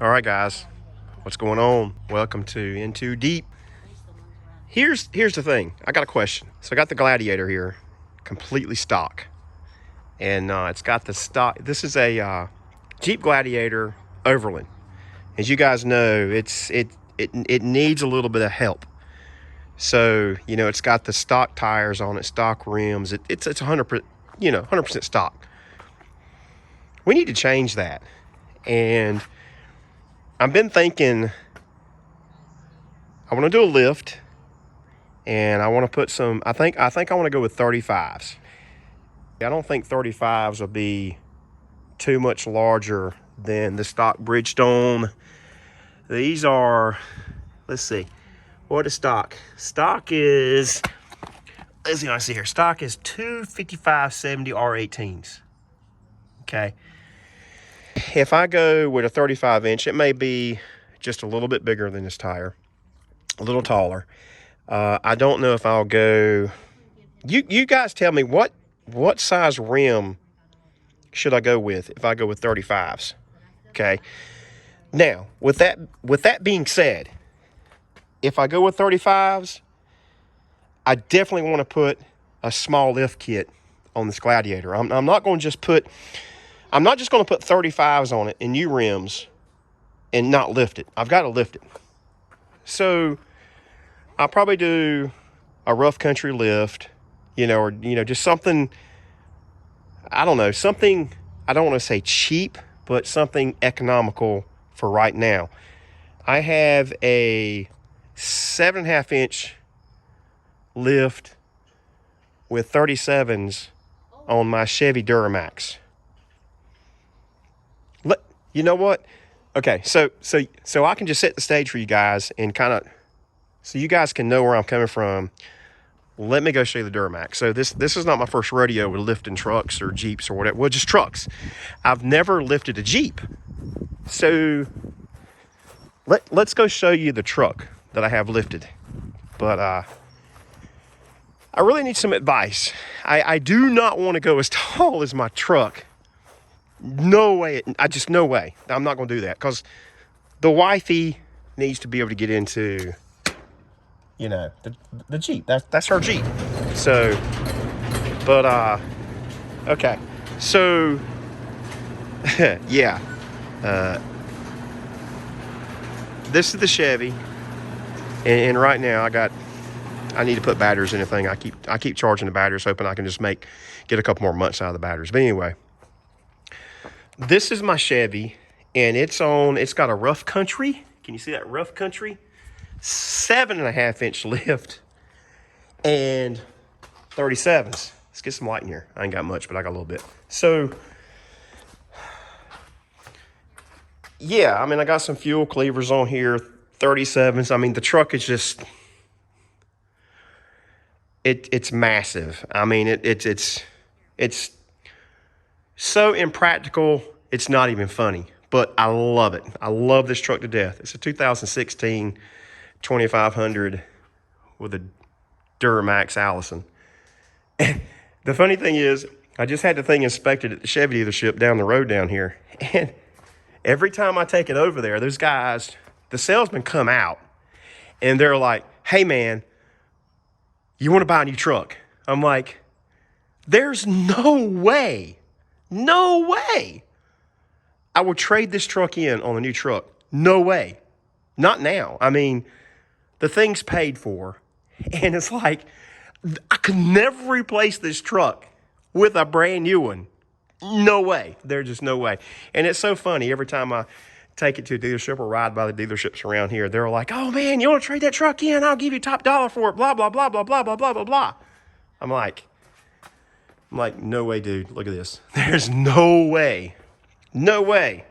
All right, guys, what's going on? Welcome to Into Deep. Here's the thing. I got a question. So I got the Gladiator here, completely stock, and it's got the stock. This is a Jeep Gladiator Overland. As you guys know, it needs a little bit of help. So it's got the stock tires on it, stock rims. It's 100%, 100% stock. We need to change that, and I've been thinking I want to do a lift, and I want to put some, I think I want to go with 35s. I don't think 35s will be too much larger than the stock Bridgestone. These are, let's see, what is stock? Stock is, let's see what I see here. Stock is 255/70 R18s. Okay. If I go with a 35 inch, it may be just a little bit bigger than this tire, a little taller. I don't know if I'll go. You guys tell me what size rim should I go with if I go with 35s? Okay. Now, with that being said, if I go with 35s, I definitely want to put a small lift kit on this Gladiator. I'm not going to just put. I'm not just going to put 35s on it and new rims and not lift it. I've got to lift it. So I'll probably do a rough country lift, or just something. I don't know, something. I don't want to say cheap, but something economical for right now. I have a 7.5 inch lift with 37s on my Chevy Duramax. You know what? Okay, so I can just set the stage for you guys and kind of, so you guys can know where I'm coming from. Let me go show you the Duramax. So this is not my first rodeo with lifting trucks or Jeeps or whatever. Well, just trucks. I've never lifted a Jeep. So let's go show you the truck that I have lifted. But I really need some advice. I do not want to go as tall as my truck. No way. No way. I'm not going to do that because the wifey needs to be able to get into, the Jeep. That's her Jeep. So, but, okay. So, yeah. This is the Chevy. And right now I need to put batteries in the thing. I keep charging the batteries, hoping I can just get a couple more months out of the batteries. But anyway. This is my Chevy, and it's got a rough country. Can you see that rough country? 7.5 inch lift and 37s. Let's get some light in here. I ain't got much, but I got a little bit. So, yeah, I mean, I got some fuel cleavers on here, 37s. I mean, the truck is just, it's massive. I mean, it's so impractical, it's not even funny. But I love it. I love this truck to death. It's a 2016 2500 with a Duramax Allison. And the funny thing is, I just had the thing inspected at the Chevy dealership down the road down here. And every time I take it over there, those guys, the salesmen come out, and they're like, hey, man, you want to buy a new truck? I'm like, there's no way. No way I would trade this truck in on a new truck. No way. Not now. I mean, the thing's paid for. And it's like, I could never replace this truck with a brand new one. No way. There's just no way. And it's so funny. Every time I take it to a dealership or ride by the dealerships around here, they're like, oh, man, you want to trade that truck in? I'll give you top dollar for it. Blah, blah, blah, blah, blah, blah, blah, blah, blah. I'm like, no way, dude. Look at this. There's no way. No way.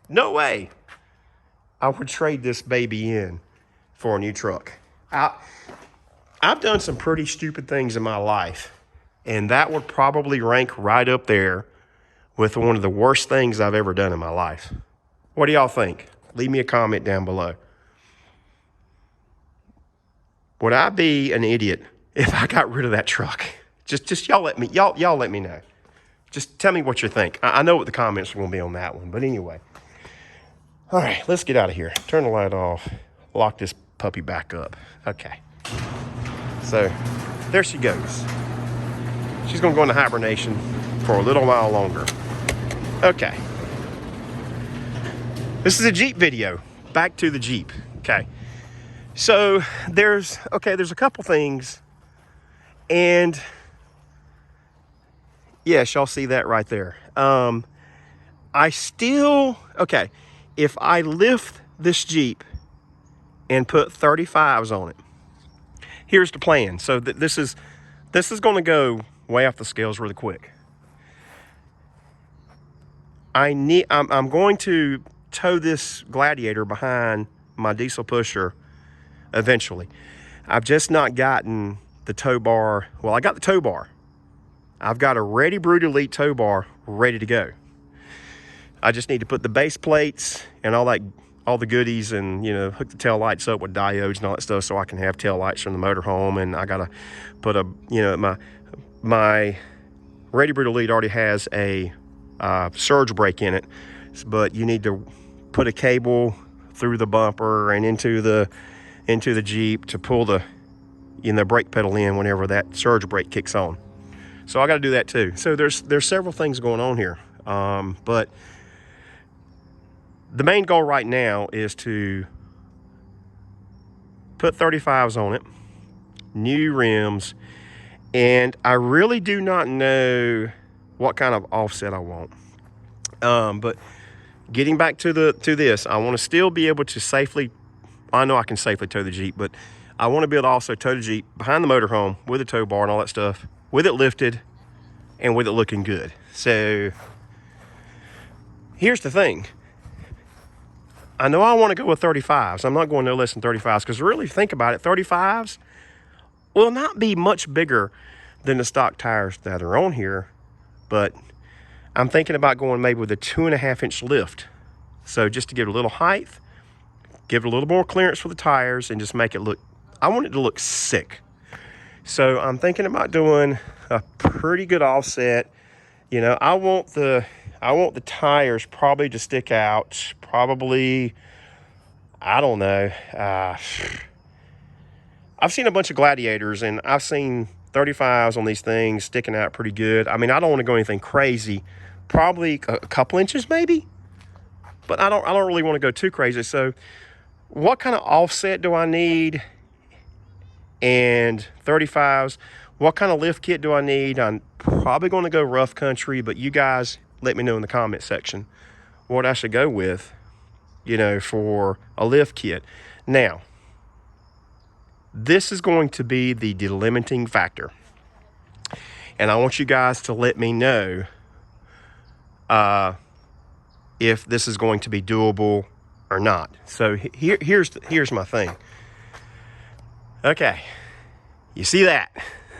No way I would trade this baby in for a new truck. I've done some pretty stupid things in my life, and that would probably rank right up there with one of the worst things I've ever done in my life. What do y'all think? Leave me a comment down below. Would I be an idiot if I got rid of that truck? Just y'all let me know. Just tell me what you think. I know what the comments are going to be on that one, but anyway. All right, let's get out of here. Turn the light off. Lock this puppy back up. Okay. So there she goes. She's gonna go into hibernation for a little while longer. Okay. This is a Jeep video. Back to the Jeep. Okay. So there's a couple things, and yes, y'all see that right there. If I lift this Jeep and put 35s on it, here's the plan. So this is going to go way off the scales really quick. I'm going to tow this Gladiator behind my diesel pusher eventually. I've just not gotten the tow bar. Well, I got the tow bar. I've got a Ready Brewed Elite tow bar ready to go. I just need to put the base plates and all the goodies, and hook the tail lights up with diodes and all that stuff so I can have tail lights from the motorhome. And I gotta put my Ready Brewed Elite already has a surge brake in it, but you need to put a cable through the bumper and into the Jeep to pull the brake pedal in whenever that surge brake kicks on. So I got to do that too. So there's several things going on here, but the main goal right now is to put 35s on it, new rims, and I really do not know what kind of offset I want. But getting back to this, I want to still be able to safely, I know I can safely tow the Jeep, but I want to be able to also tow the Jeep behind the motorhome with a tow bar and all that stuff, with it lifted and with it looking good. So here's the thing. I know I want to go with 35s. I'm not going no less than 35s, because really think about it, 35s will not be much bigger than the stock tires that are on here, but I'm thinking about going maybe with a 2.5-inch lift. So just to give it a little height, give it a little more clearance for the tires, and just make it look, I want it to look sick. So I'm thinking about doing a pretty good offset. I want the tires probably to stick out, probably, I don't know. I've seen a bunch of Gladiators, and I've seen 35s on these things sticking out pretty good. I mean, I don't want to go anything crazy, probably a couple inches maybe, but I don't really want to go too crazy. So what kind of offset do I need? And 35s, what kind of lift kit do I need? I'm probably going to go rough country, but you guys let me know in the comment section what I should go with, for a lift kit. Now, this is going to be the delimiting factor, and I want you guys to let me know if this is going to be doable or not. So here's my thing. Okay, you see that?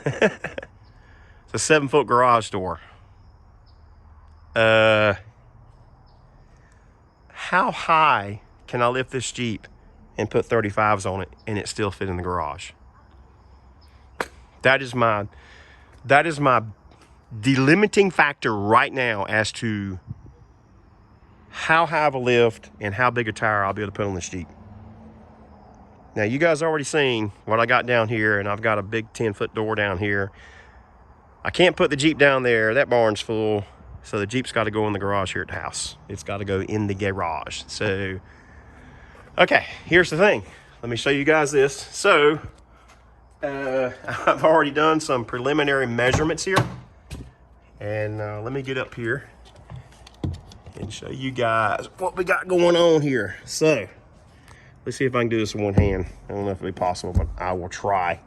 It's a 7-foot garage door. How high can I lift this Jeep and put 35s on it and it still fit in the garage? That is my delimiting factor right now as to how high of a lift and how big a tire I'll be able to put on this Jeep. Now, you guys already seen what I got down here, and I've got a big 10-foot door down here. I can't put the Jeep down there. That barn's full, so the Jeep's got to go in the garage here at the house. It's got to go in the garage. So, okay, here's the thing. Let me show you guys this. So, I've already done some preliminary measurements here. And let me get up here and show you guys what we got going on here. So, let's see if I can do this in one hand. I don't know if it'll be possible, but I will try.